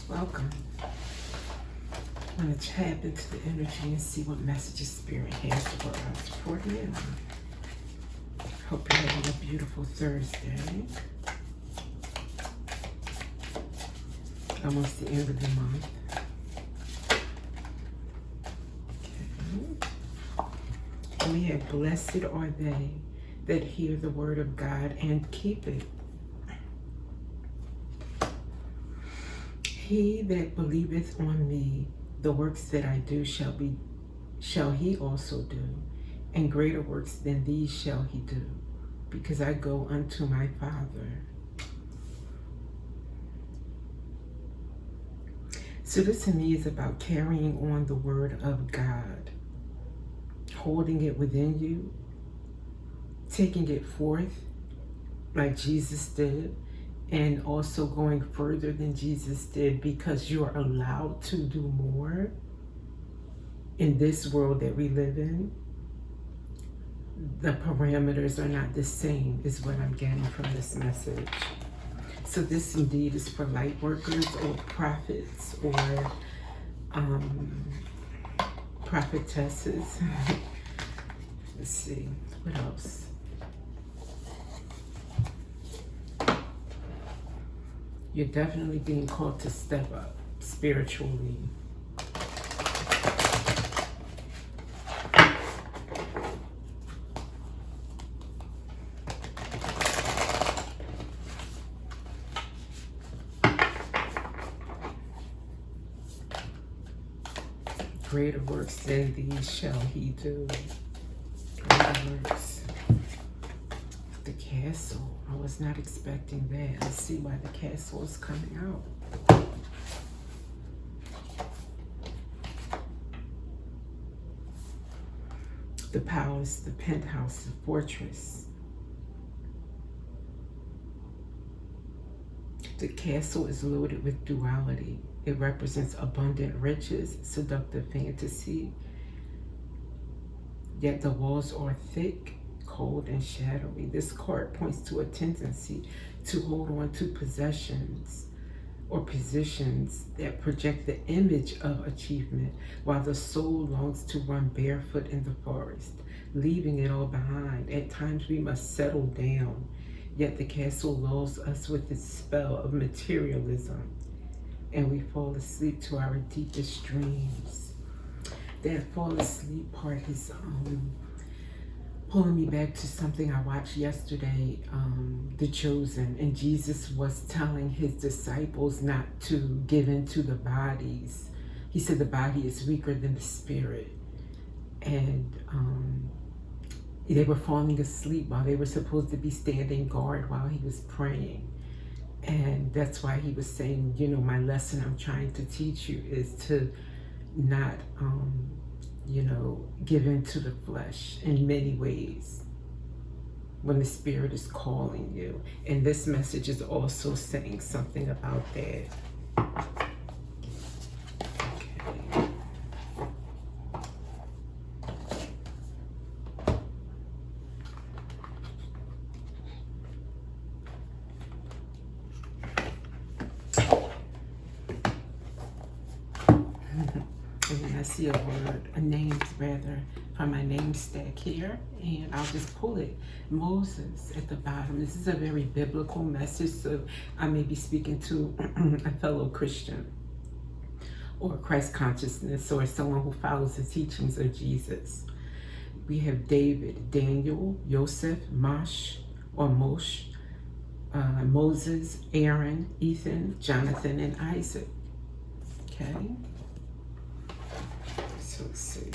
Welcome. I'm going to tap into the energy and see what messages Spirit has for us for you. Hope you're having a beautiful Thursday. Almost the end of the month. Okay. And we have, blessed are they that hear the word of God and keep it. He that believeth on me, the works that I do shall he also do, and greater works than these shall he do, because I go unto my Father. So this to me is about carrying on the word of God, holding it within you, taking it forth like Jesus did, and also going further than Jesus did, because you are allowed to do more in this world that we live in. The parameters are not the same, is what I'm getting from this message. So this indeed is for light workers or prophets or prophetesses. Let's see, what else? You're definitely being called to step up spiritually. Greater works than these shall he do. Greater works. The castle. I was not expecting that. I see why the castle is coming out. The palace, the penthouse, the fortress. The castle is loaded with duality. It represents abundant riches, seductive fantasy. Yet the walls are thick, cold, and shadowy. This card points to a tendency to hold on to possessions or positions that project the image of achievement, while the soul longs to run barefoot in the forest, leaving it all behind. At times we must settle down, yet the castle lulls us with its spell of materialism, and we fall asleep to our deepest dreams. That fall asleep part is pulling me back to something I watched yesterday, The Chosen, and Jesus was telling his disciples not to give into the bodies. He said the body is weaker than the spirit, and they were falling asleep while they were supposed to be standing guard while he was praying. And that's why he was saying, you know, my lesson I'm trying to teach you is to not give into the flesh in many ways when the spirit is calling you. And this message is also saying something about that. Okay. And I see a name rather, from my name stack here, and I'll just pull it. Moses at the bottom. This is a very biblical message, so I may be speaking to a fellow Christian or Christ consciousness or someone who follows the teachings of Jesus. We have David, Daniel, Joseph, Moshe, Moses, Aaron, Ethan, Jonathan, and Isaac. Okay. So let's see.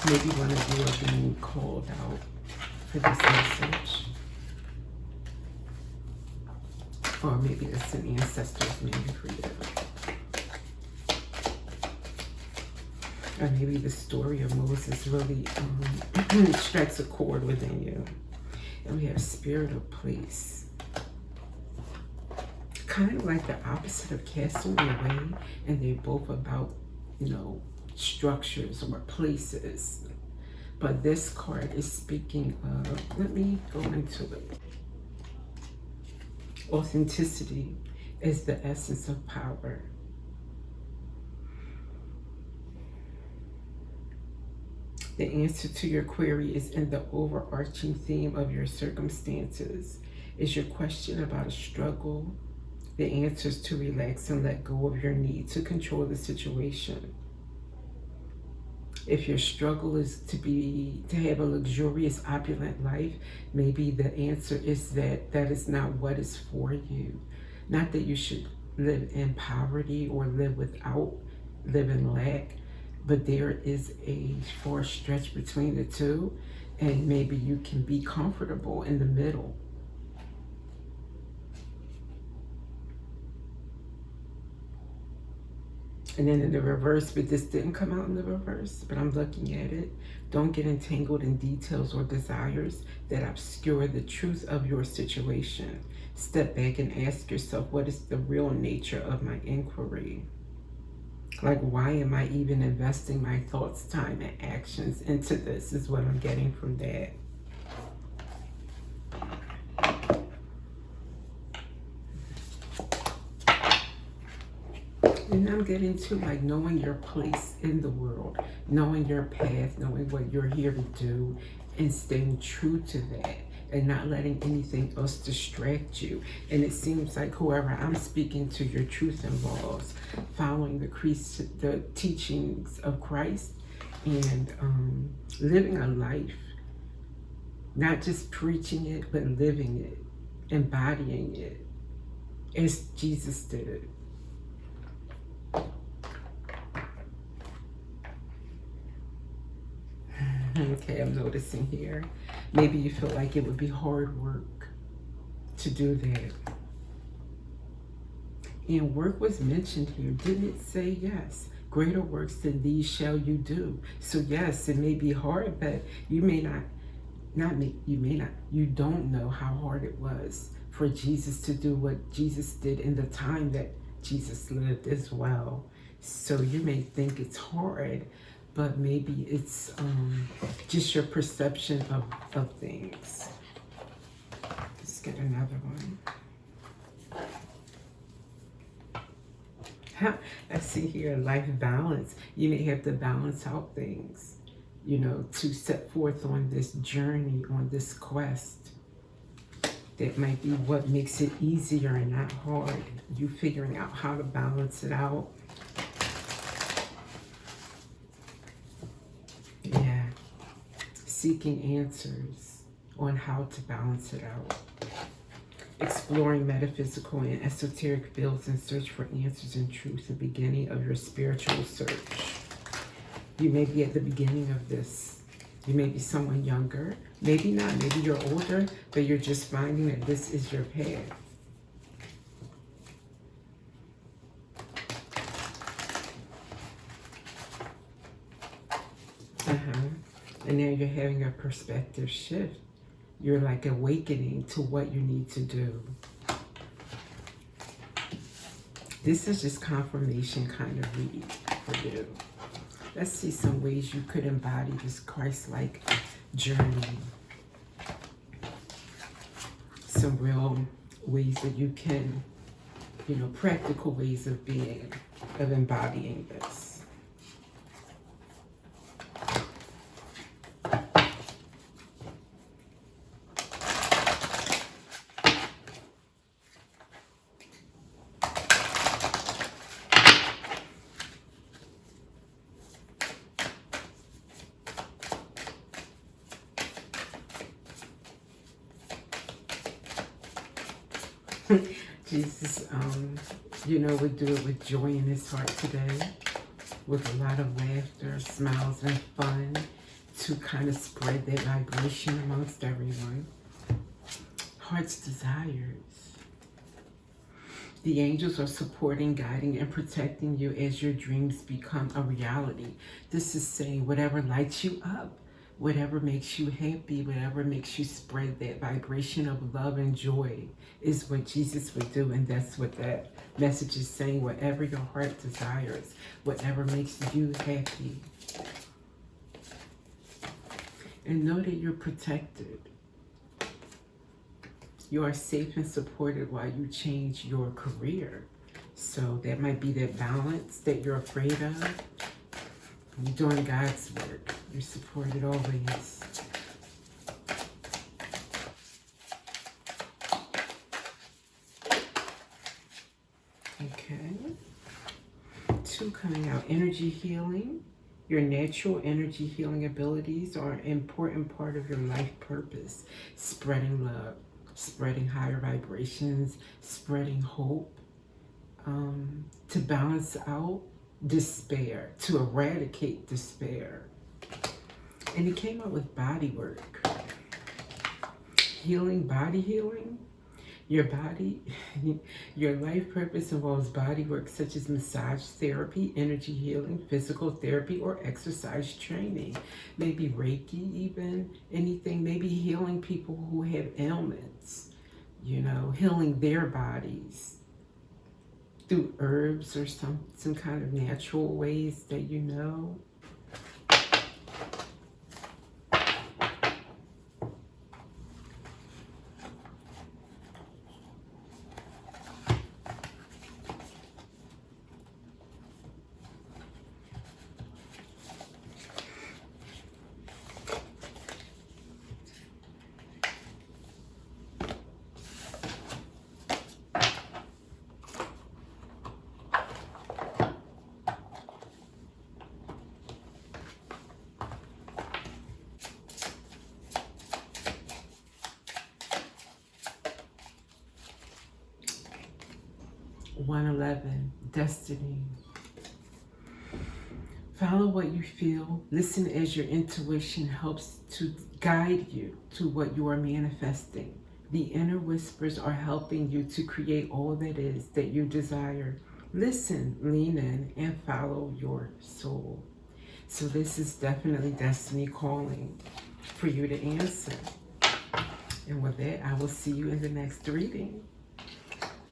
Maybe one of you are being called out for this message. Or maybe it's an ancestor's name for you. Or maybe the story of Moses really strikes a chord within you. And we have spirit of place. Kind of like the opposite of castle away, and they're both about, structures or places. But this card is speaking of, let me go into it. Authenticity is the essence of power. The answer to your query is in the overarching theme of your circumstances. Is your question about a struggle? The answer is to relax and let go of your need to control the situation. If your struggle is to have a luxurious, opulent life, maybe the answer is that that is not what is for you. Not that you should live in poverty or live in lack, but there is a far stretch between the two, and maybe you can be comfortable in the middle. And then in the reverse, but this didn't come out in the reverse, but I'm looking at it. Don't get entangled in details or desires that obscure the truth of your situation. Step back and ask yourself, what is the real nature of my inquiry? Like, why am I even investing my thoughts, time, and actions into this is what I'm getting from that. And I'm getting to like knowing your place in the world, knowing your path, knowing what you're here to do, and staying true to that, and not letting anything else distract you. And it seems like whoever I'm speaking to, your truth involves following the teachings of Christ and living a life, not just preaching it, but living it, embodying it as Jesus did it. Okay, I'm noticing here. Maybe you feel like it would be hard work to do that. And work was mentioned here. Didn't it say yes? Greater works than these shall you do. So yes, it may be hard, but you don't know how hard it was for Jesus to do what Jesus did in the time that Jesus lived as well. So you may think it's hard, but maybe it's just your perception of things. Let's get another one. I see here life balance. You may have to balance out things, to set forth on this journey, on this quest. That might be what makes it easier and not hard. You figuring out how to balance it out. Yeah, seeking answers on how to balance it out. Exploring metaphysical and esoteric fields in search for answers and truth, the beginning of your spiritual search. You may be at the beginning of this. You may be someone younger, maybe not, maybe you're older, but you're just finding that this is your path. And now you're having a perspective shift. You're like awakening to what you need to do. This is just confirmation kind of read for you. Let's see some ways you could embody this Christ-like journey. Some real ways that you can, practical ways of embodying this. Jesus, would do it with joy in his heart today, with a lot of laughter, smiles, and fun to kind of spread that vibration amongst everyone. Heart's desires. The angels are supporting, guiding, and protecting you as your dreams become a reality. This is saying whatever lights you up, Whatever makes you happy, whatever makes you spread that vibration of love and joy is what Jesus would do. And that's what that message is saying. Whatever your heart desires, whatever makes you happy. And know that you're protected. You are safe and supported while you change your career. So that might be that balance that you're afraid of. You're doing God's work. You're supported always. Okay. 2 coming out. Energy healing. Your natural energy healing abilities are an important part of your life purpose. Spreading love, spreading higher vibrations, spreading hope. To balance out despair, to eradicate despair. And it came out with body work. Healing, body healing. Your body, your life purpose involves body work such as massage therapy, energy healing, physical therapy, or exercise training. Maybe Reiki even, anything. Maybe healing people who have ailments, you know, healing their bodies through herbs or some kind of natural ways that you know. (111) Destiny. Follow what you feel. Listen as your intuition helps to guide you to what you are manifesting. The inner whispers are helping you to create all that is that you desire. Listen, lean in, and follow your soul. So this is definitely destiny calling for you to answer. And with that, I will see you in the next reading.